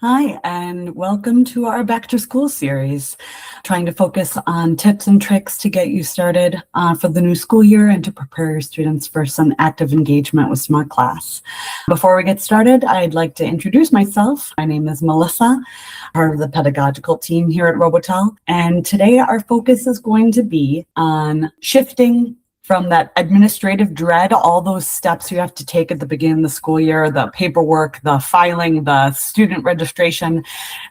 Hi, and welcome to our Back to School series, trying to focus on tips and tricks to get you started for the new school year and to prepare your students for some active engagement with Smart Class. Before we get started, I'd like to introduce myself. My name is Melissa, part of the pedagogical team here at Robotel, and today our focus is going to be on shifting from that administrative dread, all those steps you have to take at the beginning of the school year, the paperwork, the filing, the student registration,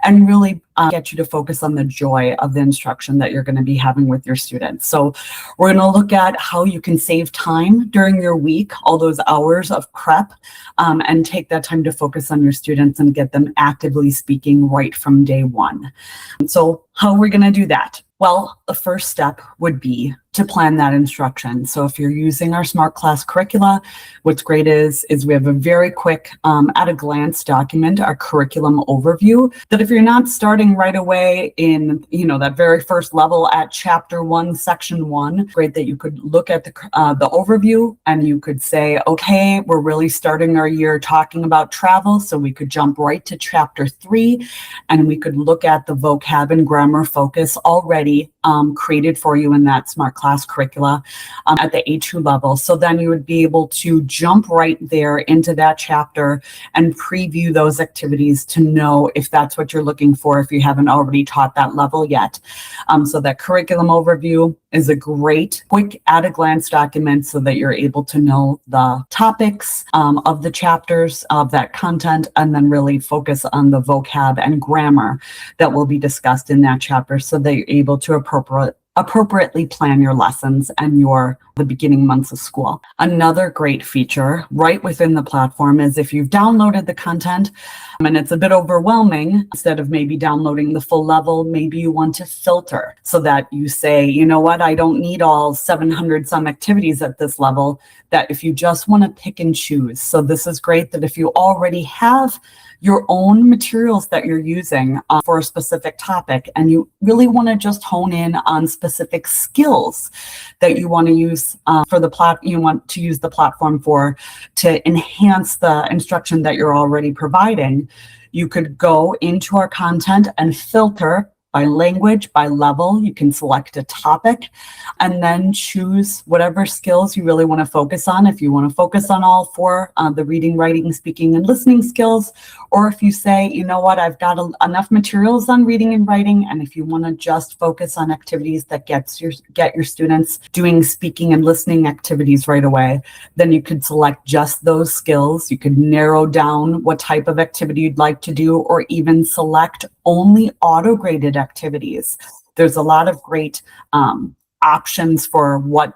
and really get you to focus on the joy of the instruction that you're going to be having with your students. So we're going to look at how you can save time during your week, all those hours of prep, and take that time to focus on your students and get them actively speaking right from day one. So how are we going to do that? Well, the first step would be to plan that instruction. So if you're using our Smart Class curricula, what's great is we have a very quick, at a glance document, our curriculum overview, that if you're not starting right away in, that very first level at chapter 1, section 1, great that you could look at the overview and you could say, okay, we're really starting our year talking about travel. So we could jump right to chapter 3 and we could look at the vocab and grammar focus already created for you in that Smart Class curricula at the A2 level. So then you would be able to jump right there into that chapter and preview those activities to know if that's what you're looking for, if you haven't already taught that level yet. So that curriculum overview is a great quick at-a-glance document so that you're able to know the topics of the chapters of that content and then really focus on the vocab and grammar that will be discussed in that chapter so that you're able to appropriately plan your lessons and the beginning months of school. Another great feature right within the platform is if you've downloaded the content and it's a bit overwhelming, instead of maybe downloading the full level, maybe you want to filter so that you say, you know what, I don't need all 700 some activities at this level, that if you just want to pick and choose. So this is great that if you already have your own materials that you're using for a specific topic and you really want to just hone in on specific skills that you want to use you want to use the platform for to enhance the instruction that you're already providing, you could go into our content and filter by language, by level. You can select a topic and then choose whatever skills you really want to focus on. If you want to focus on all four, the reading, writing, speaking, and listening skills, or if you say, you know what, I've got enough materials on reading and writing, and if you want to just focus on activities that get your students doing speaking and listening activities right away, then you could select just those skills. You could narrow down what type of activity you'd like to do, or even select only auto-graded activities. There's a lot of great options for what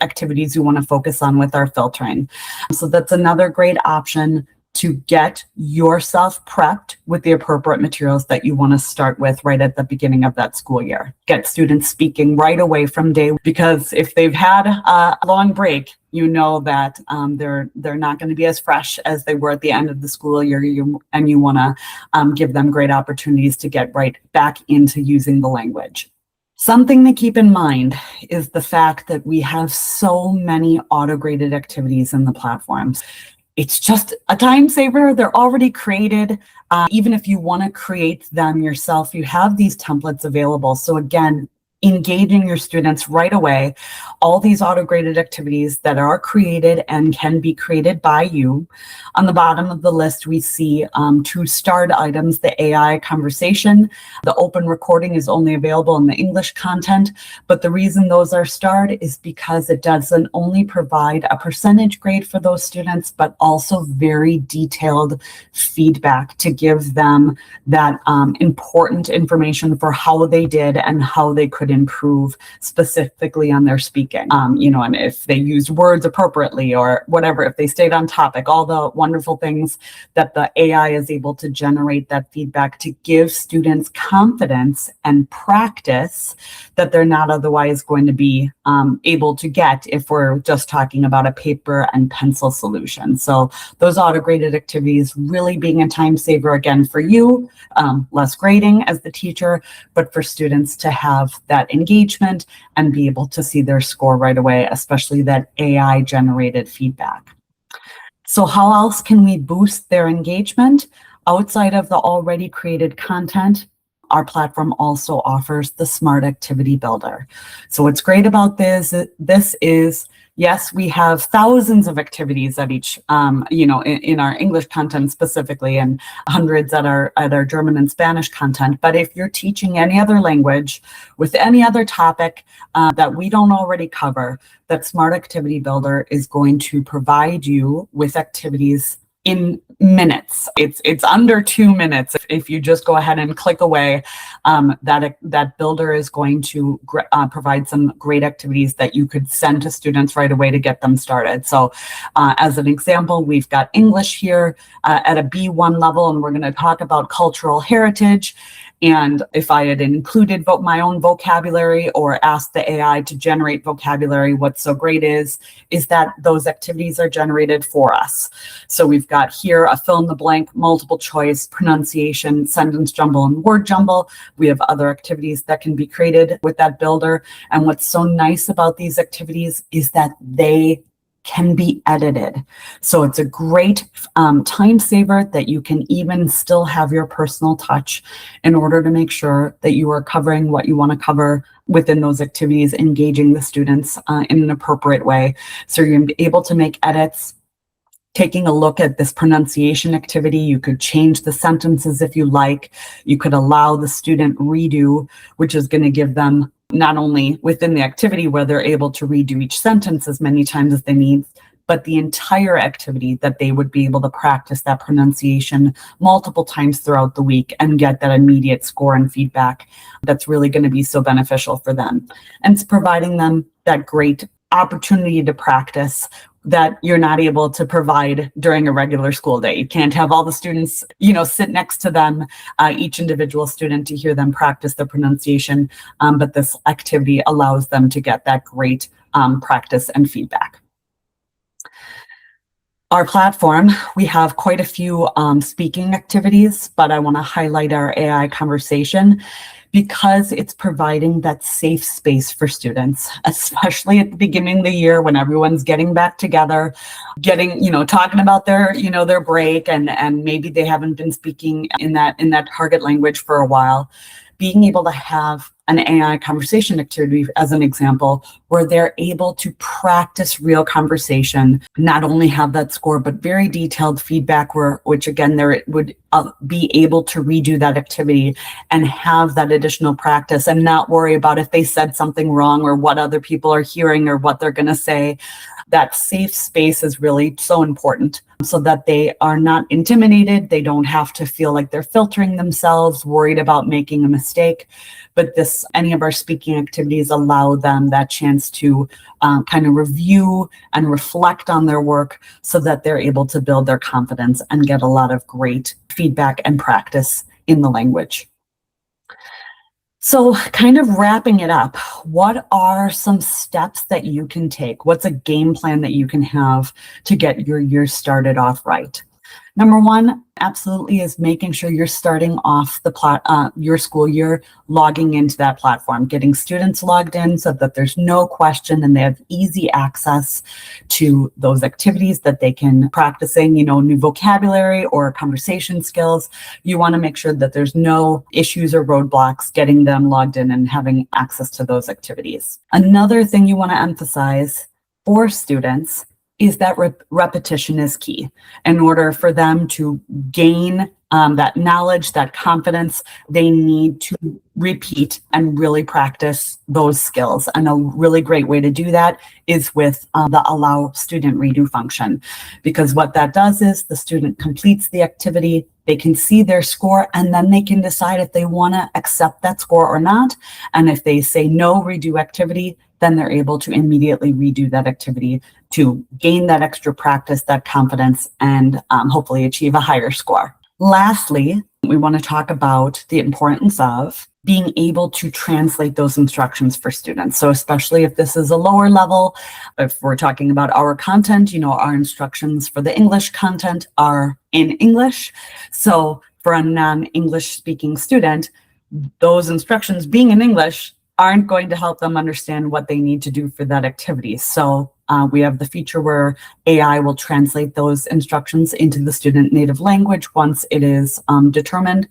activities you want to focus on with our filtering. So that's another great option to get yourself prepped with the appropriate materials that you want to start with right at the beginning of that school year. Get students speaking right away from day one, because if they've had a long break, you know that they're not going to be as fresh as they were at the end of the school year, and you want to give them great opportunities to get right back into using the language. Something to keep in mind is the fact that we have so many auto-graded activities in the platforms. It's just a time saver. They're already created. Even if you want to create them yourself, you have these templates available. So again, engaging your students right away, all these auto-graded activities that are created and can be created by you. On the bottom of the list, we see 2 starred items, the AI conversation. The open recording is only available in the English content, but the reason those are starred is because it doesn't only provide a percentage grade for those students, but also very detailed feedback to give them that important information for how they did and how they could improve specifically on their speaking, and if they used words appropriately or whatever, if they stayed on topic, all the wonderful things that the AI is able to generate that feedback to give students confidence and practice that they're not otherwise going to be able to get if we're just talking about a paper and pencil solution. So those auto-graded activities really being a time saver again for you, less grading as the teacher, but for students to have that engagement and be able to see their score right away, especially that AI generated feedback. So how else can we boost their engagement? Outside of the already created content, our platform also offers the Smart Activity Builder. So what's great about this is, yes, we have thousands of activities at each, in our English content specifically, and hundreds at our German and Spanish content. But if you're teaching any other language with any other topic that we don't already cover, that Smart Activity Builder is going to provide you with activities in minutes. It's under 2 minutes. If you just go ahead and click away, that builder is going to provide some great activities that you could send to students right away to get them started. So as an example, we've got English here at a B1 level, and we're going to talk about cultural heritage. And if I had included my own vocabulary or asked the AI to generate vocabulary, what's so great is that those activities are generated for us. So we've got here a fill in the blank, multiple choice, pronunciation, sentence jumble, and word jumble. We have other activities that can be created with that builder. And what's so nice about these activities is that they can be edited. So it's a great time saver that you can even still have your personal touch in order to make sure that you are covering what you want to cover within those activities, engaging the students in an appropriate way. So you're going to be able to make edits. Taking a look at this pronunciation activity, you could change the sentences if you like. You could allow the student redo, which is going to give them not only within the activity where they're able to redo each sentence as many times as they need, but the entire activity that they would be able to practice that pronunciation multiple times throughout the week and get that immediate score and feedback that's really going to be so beneficial for them. And it's providing them that great opportunity to practice that you're not able to provide during a regular school day. You can't have all the students, sit next to them, each individual student, to hear them practice their pronunciation. But this activity allows them to get that great practice and feedback. Our platform, we have quite a few speaking activities, but I want to highlight our AI conversation because it's providing that safe space for students, especially at the beginning of the year when everyone's getting back together, talking about their break, and maybe they haven't been speaking in that target language for a while. Being able to have an AI conversation activity, as an example, where they're able to practice real conversation, not only have that score, but very detailed feedback, which again, they would be able to redo that activity and have that additional practice and not worry about if they said something wrong or what other people are hearing or what they're going to say. That safe space is really so important so that they are not intimidated. They don't have to feel like they're filtering themselves, worried about making a mistake. But any of our speaking activities allow them that chance to kind of review and reflect on their work so that they're able to build their confidence and get a lot of great feedback and practice in the language. So kind of wrapping it up, what are some steps that you can take? What's a game plan that you can have to get your year started off right? Number one, absolutely, is making sure you're starting off your school year logging into that platform, getting students logged in so that there's no question and they have easy access to those activities that they can practicing, new vocabulary or conversation skills. You want to make sure that there's no issues or roadblocks getting them logged in and having access to those activities. Another thing you want to emphasize for students is that repetition is key. In order for them to gain that knowledge, that confidence, they need to repeat and really practice those skills. And a really great way to do that is with the allow student redo function, because what that does is the student completes the activity, they can see their score, and then they can decide if they want to accept that score or not. And if they say no, redo activity, then they're able to immediately redo that activity to gain that extra practice, that confidence, and hopefully achieve a higher score. Lastly, we want to talk about the importance of being able to translate those instructions for students. So especially if this is a lower level, if we're talking about our content, our instructions for the English content are in English. So for a non-English speaking student, those instructions being in English aren't going to help them understand what they need to do for that activity. So We have the feature where AI will translate those instructions into the student native language once it is determined.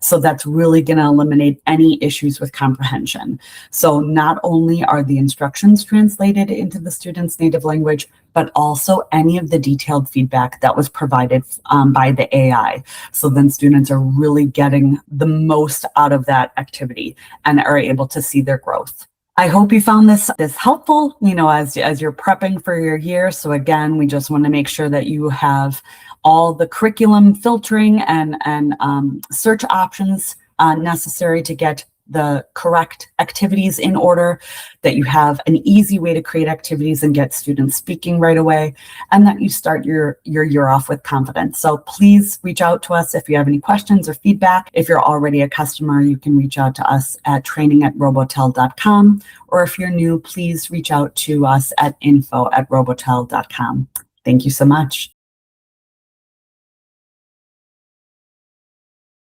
So that's really going to eliminate any issues with comprehension. So not only are the instructions translated into the student's native language, but also any of the detailed feedback that was provided by the AI. So then students are really getting the most out of that activity and are able to see their growth. I hope you found this helpful, as you're prepping for your year. So again, we just want to make sure that you have all the curriculum filtering and search options necessary to get the correct activities in order, that you have an easy way to create activities and get students speaking right away, and that you start your year off with confidence. So please reach out to us if you have any questions or feedback. If you're already a customer, you can reach out to us at training@robotel.com, or if you're new, please reach out to us at info@robotel.com. Thank you so much.